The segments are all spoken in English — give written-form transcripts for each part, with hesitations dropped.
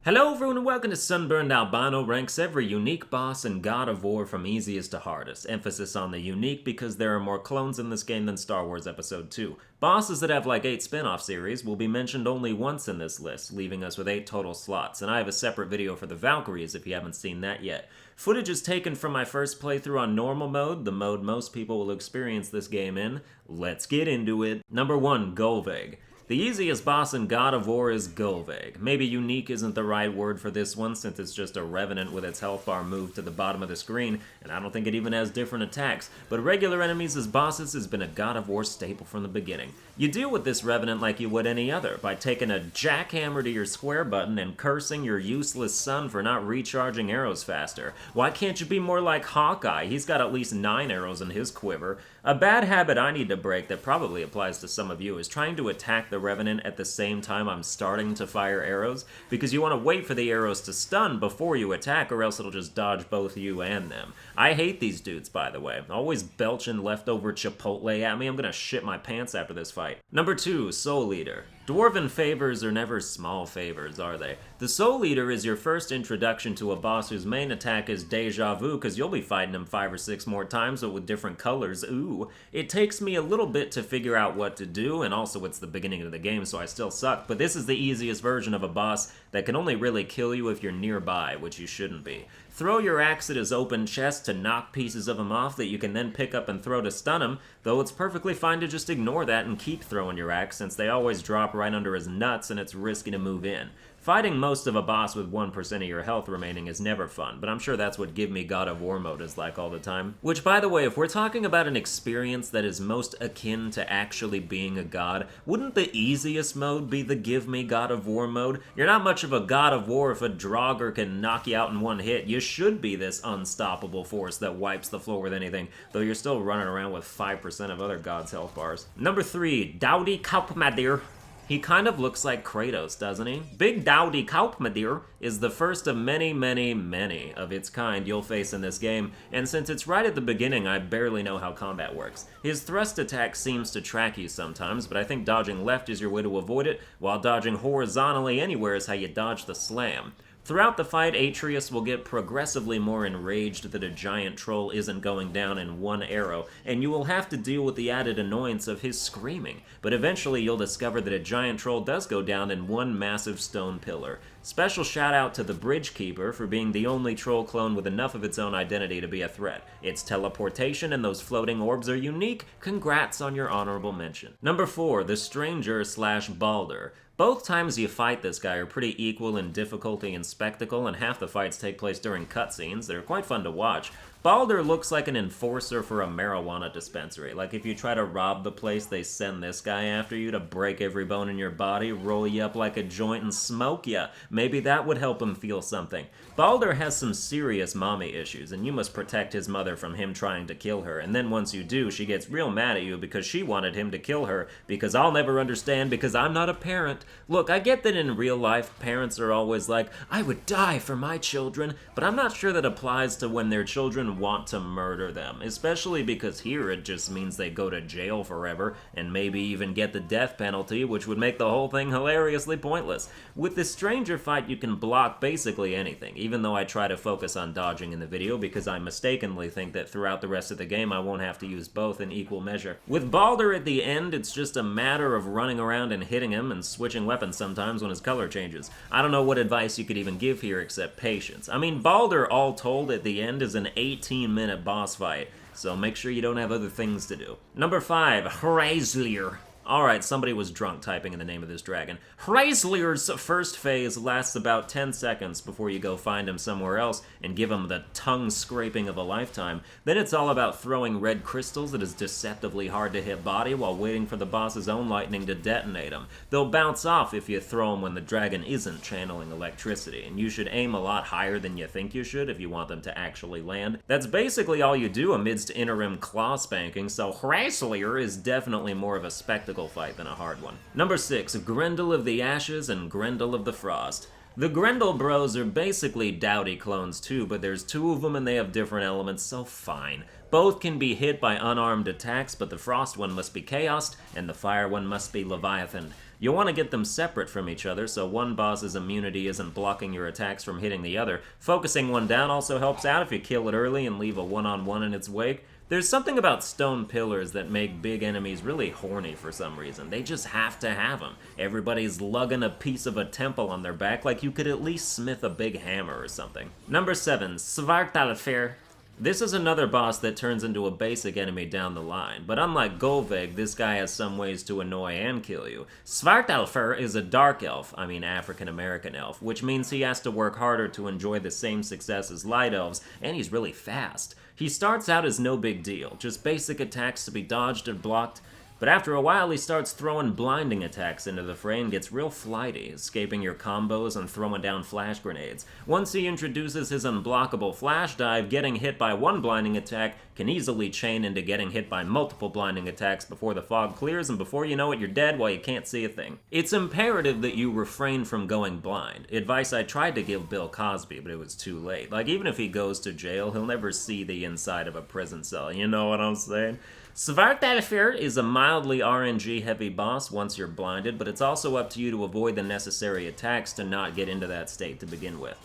Hello everyone and welcome to Sunburned. Albino ranks every unique boss in God of War from easiest to hardest. Emphasis on the unique because there are more clones in this game than Star Wars Episode 2. Bosses that have like 8 spin-off series will be mentioned only once in this list, leaving us with 8 total slots, and I have a separate video for the Valkyries if you haven't seen that yet. Footage is taken from my first playthrough on normal mode, the mode most people will experience this game in. Let's get into it. Number 1, Golveg. The easiest boss in God of War is Golveg. Maybe unique isn't the right word for this one since it's just a revenant with its health bar moved to the bottom of the screen, and I don't think it even has different attacks, but regular enemies as bosses has been a God of War staple from the beginning. You deal with this revenant like you would any other, by taking a jackhammer to your square button and cursing your useless son for not recharging arrows faster. Why can't you be more like Hawkeye? He's got at least 9 arrows in his quiver. A bad habit I need to break that probably applies to some of you is trying to attack the Revenant at the same time I'm starting to fire arrows, because you want to wait for the arrows to stun before you attack or else it'll just dodge both you and them. I hate these dudes, by the way. Always belching leftover Chipotle at me. I'm gonna shit my pants after this fight. Number 2, Soul Eater. Dwarven favors are never small favors, are they? The Soul Eater is your first introduction to a boss whose main attack is Deja Vu, because you'll be fighting him 5 or 6 more times, but with different colors. Ooh. It takes me a little bit to figure out what to do, and also it's the beginning of the game, so I still suck, but this is the easiest version of a boss that can only really kill you if you're nearby, which you shouldn't be. Throw your axe at his open chest to knock pieces of him off that you can then pick up and throw to stun him, though it's perfectly fine to just ignore that and keep throwing your axe since they always drop right under his nuts and it's risky to move in. Fighting most of a boss with 1% of your health remaining is never fun, but I'm sure that's what Give Me God of War mode is like all the time. Which, by the way, if we're talking about an experience that is most akin to actually being a god, wouldn't the easiest mode be the Give Me God of War mode? You're not much of a God of War if a Draugr can knock you out in one hit. You should be this unstoppable force that wipes the floor with anything, though you're still running around with 5% of other gods' health bars. Number 3, Dowdy Kaupmadir. He kind of looks like Kratos, doesn't he? Big Dowdy Kaupmadir is the first of many, many, many of its kind you'll face in this game, and since it's right at the beginning, I barely know how combat works. His thrust attack seems to track you sometimes, but I think dodging left is your way to avoid it, while dodging horizontally anywhere is how you dodge the slam. Throughout the fight, Atreus will get progressively more enraged that a giant troll isn't going down in one arrow, and you will have to deal with the added annoyance of his screaming, but eventually you'll discover that a giant troll does go down in one massive stone pillar. Special shout out to the Bridge Keeper for being the only troll clone with enough of its own identity to be a threat. Its teleportation and those floating orbs are unique. Congrats on your honorable mention. Number 4, the Stranger / Baldur. Both times you fight this guy are pretty equal in difficulty and spectacle, and half the fights take place during cutscenes. They're quite fun to watch. Baldur looks like an enforcer for a marijuana dispensary. Like if you try to rob the place, they send this guy after you to break every bone in your body, roll you up like a joint, and smoke you. Maybe that would help him feel something. Baldur has some serious mommy issues, and you must protect his mother from him trying to kill her. And then once you do, she gets real mad at you because she wanted him to kill her, because I'll never understand because I'm not a parent. Look, I get that in real life, parents are always like, I would die for my children, but I'm not sure that applies to when their children want to murder them, especially because here it just means they go to jail forever and maybe even get the death penalty, which would make the whole thing hilariously pointless. With this Stranger fight, you can block basically anything, even though I try to focus on dodging in the video because I mistakenly think that throughout the rest of the game I won't have to use both in equal measure. With Baldur at the end, it's just a matter of running around and hitting him and switching weapons sometimes when his color changes. I don't know what advice you could even give here except patience. I mean, Baldur all told at the end is an 18-minute boss fight, so make sure you don't have other things to do. Number 5, Hraeslir. Alright, somebody was drunk typing in the name of this dragon. Hraeslir's first phase lasts about 10 seconds before you go find him somewhere else and give him the tongue scraping of a lifetime. Then it's all about throwing red crystals at his deceptively hard to hit body while waiting for the boss's own lightning to detonate him. They'll bounce off if you throw them when the dragon isn't channeling electricity, and you should aim a lot higher than you think you should if you want them to actually land. That's basically all you do amidst interim claw spanking, so Hraeslir is definitely more of a spectacle fight than a hard one. Number 6, Grendel of the Ashes and Grendel of the Frost. The Grendel bros are basically Dowdy clones too, but there's 2 of them and they have different elements, so fine. Both can be hit by unarmed attacks, but the Frost one must be Chaosed, and the Fire one must be Leviathan. You'll want to get them separate from each other so one boss's immunity isn't blocking your attacks from hitting the other. Focusing one down also helps out if you kill it early and leave a one-on-one in its wake. There's something about stone pillars that make big enemies really horny for some reason. They just have to have them. Everybody's lugging a piece of a temple on their back like you could at least smith a big hammer or something. Number 7, Svartalfir. This is another boss that turns into a basic enemy down the line, but unlike Golveg, this guy has some ways to annoy and kill you. Svartalfir is a dark elf, African-American elf, which means he has to work harder to enjoy the same success as light elves, and he's really fast. He starts out as no big deal, just basic attacks to be dodged and blocked, but after a while he starts throwing blinding attacks into the fray and gets real flighty, escaping your combos and throwing down flash grenades. Once he introduces his unblockable flash dive, getting hit by one blinding attack can easily chain into getting hit by multiple blinding attacks before the fog clears, and before you know it, you're dead while you can't see a thing. It's imperative that you refrain from going blind. Advice I tried to give Bill Cosby, but it was too late. Like, even if he goes to jail, he'll never see the inside of a prison cell, you know what I'm saying? Svartalfir is a mildly RNG-heavy boss once you're blinded, but it's also up to you to avoid the necessary attacks to not get into that state to begin with.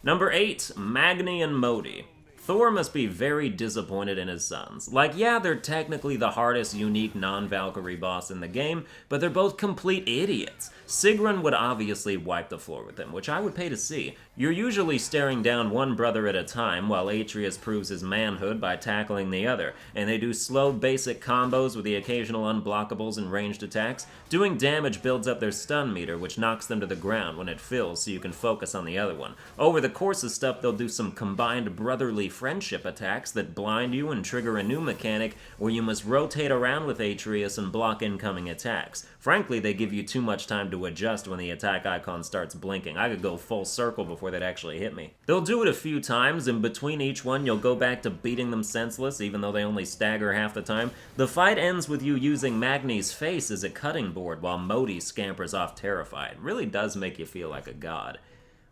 Number 8, Magni and Modi. Thor must be very disappointed in his sons. Like, yeah, they're technically the hardest unique non-Valkyrie boss in the game, but they're both complete idiots. Sigrun would obviously wipe the floor with them, which I would pay to see. You're usually staring down one brother at a time while Atreus proves his manhood by tackling the other, and they do slow basic combos with the occasional unblockables and ranged attacks. Doing damage builds up their stun meter, which knocks them to the ground when it fills so you can focus on the other one. Over the course of stuff, they'll do some combined brotherly friendship attacks that blind you and trigger a new mechanic where you must rotate around with Atreus and block incoming attacks. Frankly, they give you too much time to adjust when the attack icon starts blinking. I could go full circle before they'd actually hit me. They'll do it a few times, and between each one you'll go back to beating them senseless, even though they only stagger half the time. The fight ends with you using Magni's face as a cutting board while Modi scampers off terrified. It really does make you feel like a god.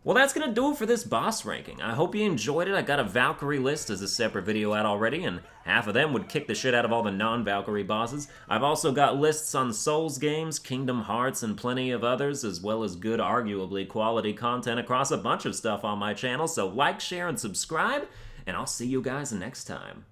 Well, that's gonna do it for this boss ranking. I hope you enjoyed it. I got a Valkyrie list as a separate video out already, and half of them would kick the shit out of all the non-Valkyrie bosses. I've also got lists on Souls games, Kingdom Hearts, and plenty of others, as well as good, arguably quality content across a bunch of stuff on my channel, so like, share, and subscribe, and I'll see you guys next time.